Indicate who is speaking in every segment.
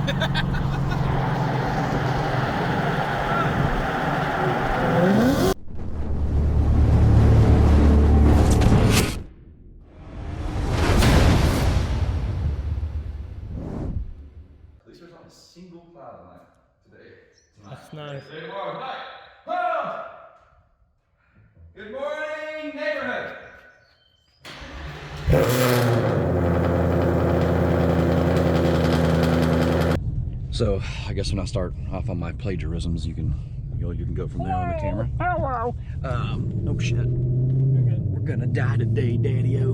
Speaker 1: At least there's not a single cloud on that today.
Speaker 2: That's nice.
Speaker 1: Good morning, neighborhood. So I guess when I start off on my plagiarisms, you can go from there on the camera.
Speaker 2: Hello.
Speaker 1: Oh shit.
Speaker 2: You're good.
Speaker 1: We're gonna die today, Daddy-o.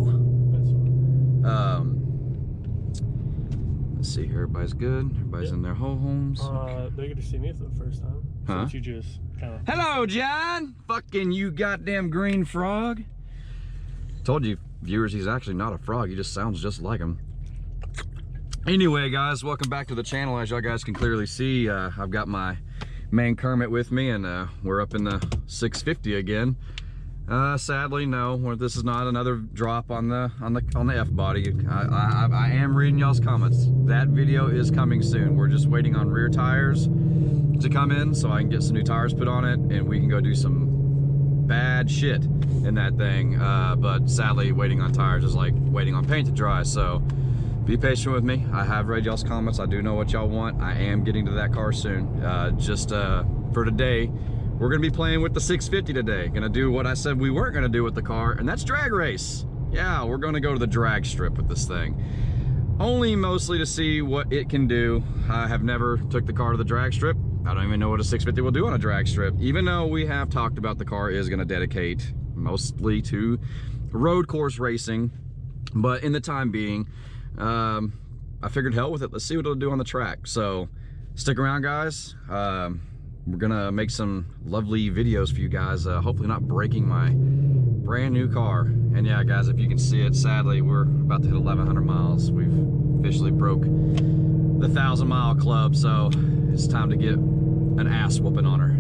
Speaker 1: Let's see here. Everybody's good. Everybody's in their homes.
Speaker 2: They're gonna see me for the first time.
Speaker 1: Huh?
Speaker 2: Since you just kind of.
Speaker 1: Hello, John. Fucking you, goddamn green frog. Told you, viewers, he's actually not a frog. He just sounds just like him. Anyway, guys, welcome back to the channel. As y'all guys can clearly see, I've got my main Kermit with me, and we're up in the 650 again. Sadly, no, this is not another drop on the F body. I am reading y'all's comments. That video is coming soon. We're just waiting on rear tires to come in so I can get some new tires put on it, and we can go do some bad shit in that thing. But sadly, waiting on tires is like waiting on paint to dry. So be patient with me. I have read y'all's comments. I do know what y'all want. I am getting to that car soon. For today, we're gonna be playing with the 650 today. Gonna do what I said we weren't gonna do with the car, and that's drag race. Yeah, we're gonna go to the drag strip with this thing. Only mostly to see what it can do. I have never took the car to the drag strip. I don't even know what a 650 will do on a drag strip, even though we have talked about the car is gonna dedicate mostly to road course racing. But in the time being, I figured hell with it. Let's see what it'll do on the track. So stick around, guys. We're gonna make some lovely videos for you guys. Hopefully not breaking my brand new car. And yeah, guys, if you can see it, sadly, we're about to hit 1,100 miles. We've officially broke the 1,000-mile club. So it's time to get an ass whooping on her.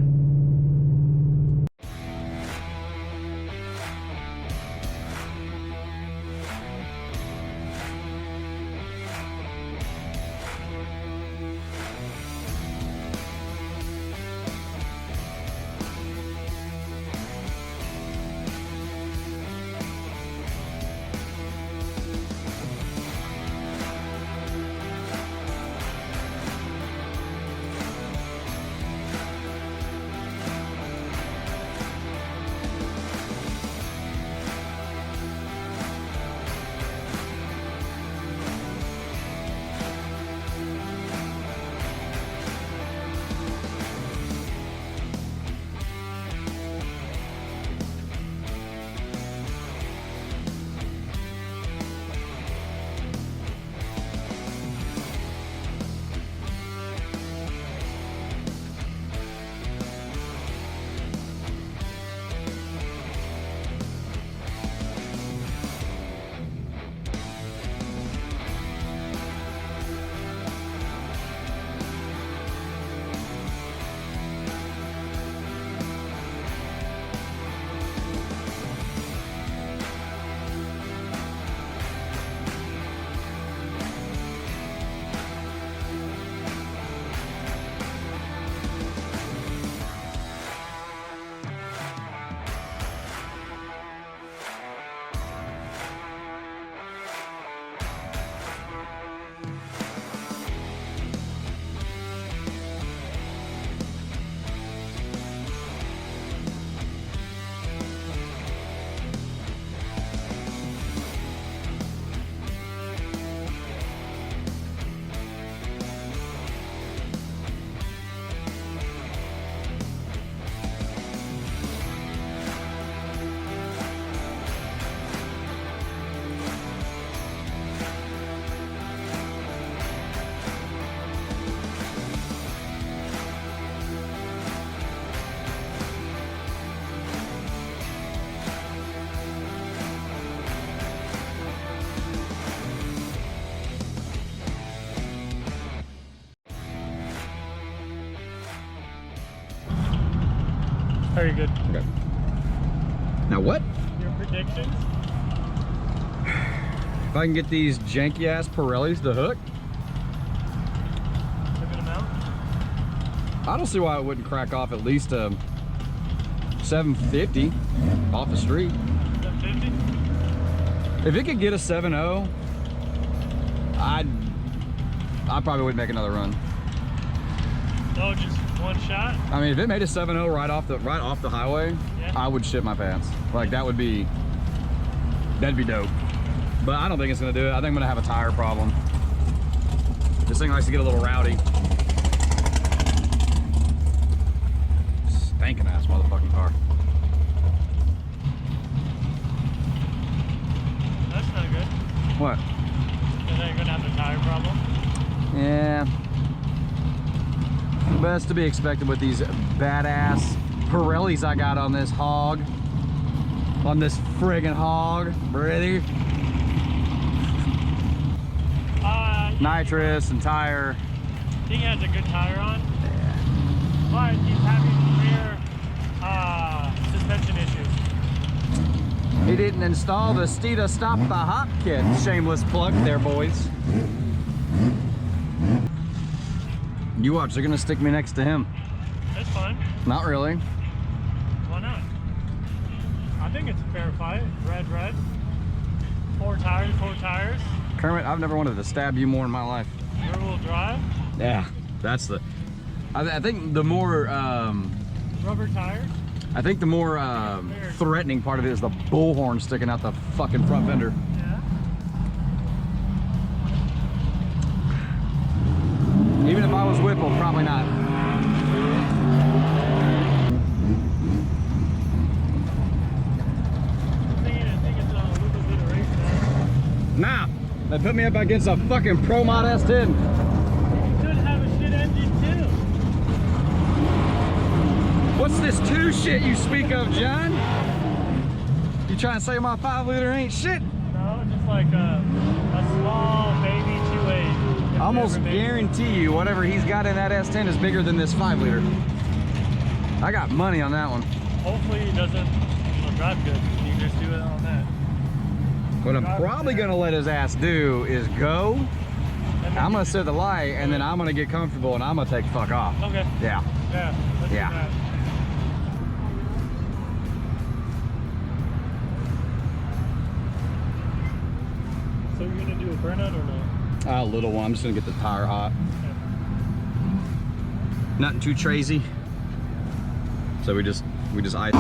Speaker 2: Very good.
Speaker 1: Okay. Now what?
Speaker 2: Your predictions?
Speaker 1: If I can get these janky ass Pirellis to hook. I don't see why it wouldn't crack off at least a 750 off the street.
Speaker 2: 750?
Speaker 1: If it could get a 7.0, I probably would make another run.
Speaker 2: Oh, just one shot?
Speaker 1: I mean, if it made a 7.0 right off the highway,
Speaker 2: yeah.
Speaker 1: I would shit my pants. Like that'd be dope. But I don't think it's gonna do it. I think I'm gonna have a tire problem. This thing likes to get a little rowdy. Stinking ass motherfucking car.
Speaker 2: That's not good.
Speaker 1: What?
Speaker 2: Is that you're gonna have a tire problem?
Speaker 1: Yeah. Best to be expected with these badass Pirellis I got on this hog. On this friggin' hog, brother. Nitrous and tire.
Speaker 2: I think he has a good tire on. Yeah. But he's having severe suspension issues.
Speaker 1: He didn't install the Stita Stop the Hop kit. Shameless plug there, boys. You watch, they're gonna stick me next to him.
Speaker 2: That's fine.
Speaker 1: Not really.
Speaker 2: Why not? I think it's a fair fight. Red. 4 tires.
Speaker 1: Kermit, I've never wanted to stab you more in my life.
Speaker 2: Rear-wheel drive.
Speaker 1: Yeah, that's the... I think the more...
Speaker 2: Rubber tires.
Speaker 1: I think the more threatening part of it is the bullhorn sticking out the fucking front fender.
Speaker 2: Yeah.
Speaker 1: Even if I was Whipple, probably not.
Speaker 2: I think it's a little bit of race now.
Speaker 1: Nah, they put me up against a fucking Pro Mod S10.
Speaker 2: You should have a shit engine too.
Speaker 1: What's this 2 shit you speak of, John? You trying to say my 5-liter ain't shit?
Speaker 2: No, just like a small baby 2.8.
Speaker 1: I almost guarantee you whatever he's got in that S10 is bigger than this 5-liter. I got money on that one.
Speaker 2: Hopefully he doesn't drive good. You just do it on that.
Speaker 1: What I'm probably gonna let his ass do is go. I'm gonna set the light and then I'm gonna get comfortable and I'm gonna take the fuck off.
Speaker 2: Okay.
Speaker 1: Yeah.
Speaker 2: Yeah. Let's
Speaker 1: Yeah.
Speaker 2: do that. So you're gonna do a burnout or no?
Speaker 1: A little one. I'm just gonna get the tire hot.
Speaker 2: Okay.
Speaker 1: Nothing too crazy. So we just ice.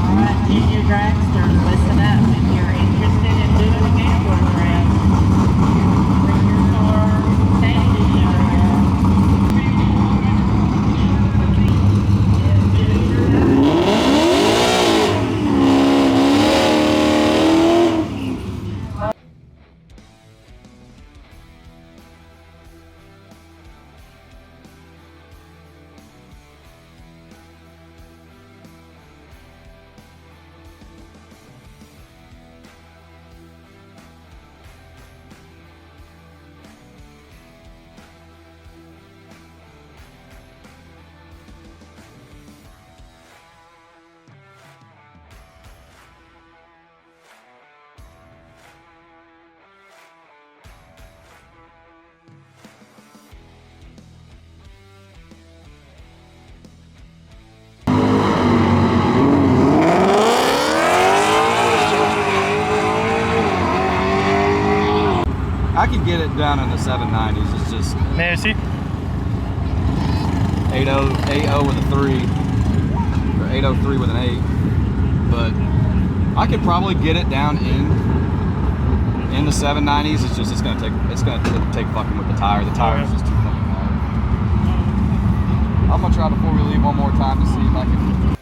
Speaker 3: Alright, junior dragsters, listen up. If you're interested in doing a gambling round, bring your car safety area.
Speaker 1: I could get it down in the 790s. It's just
Speaker 2: May I see?
Speaker 1: 80 with a 3 or 803 with an 8. But I could probably get it down in the 790s. It's just it's gonna take fucking with the tire. The tire is just too fucking hard. I'm gonna try before we leave one more time to see if I can.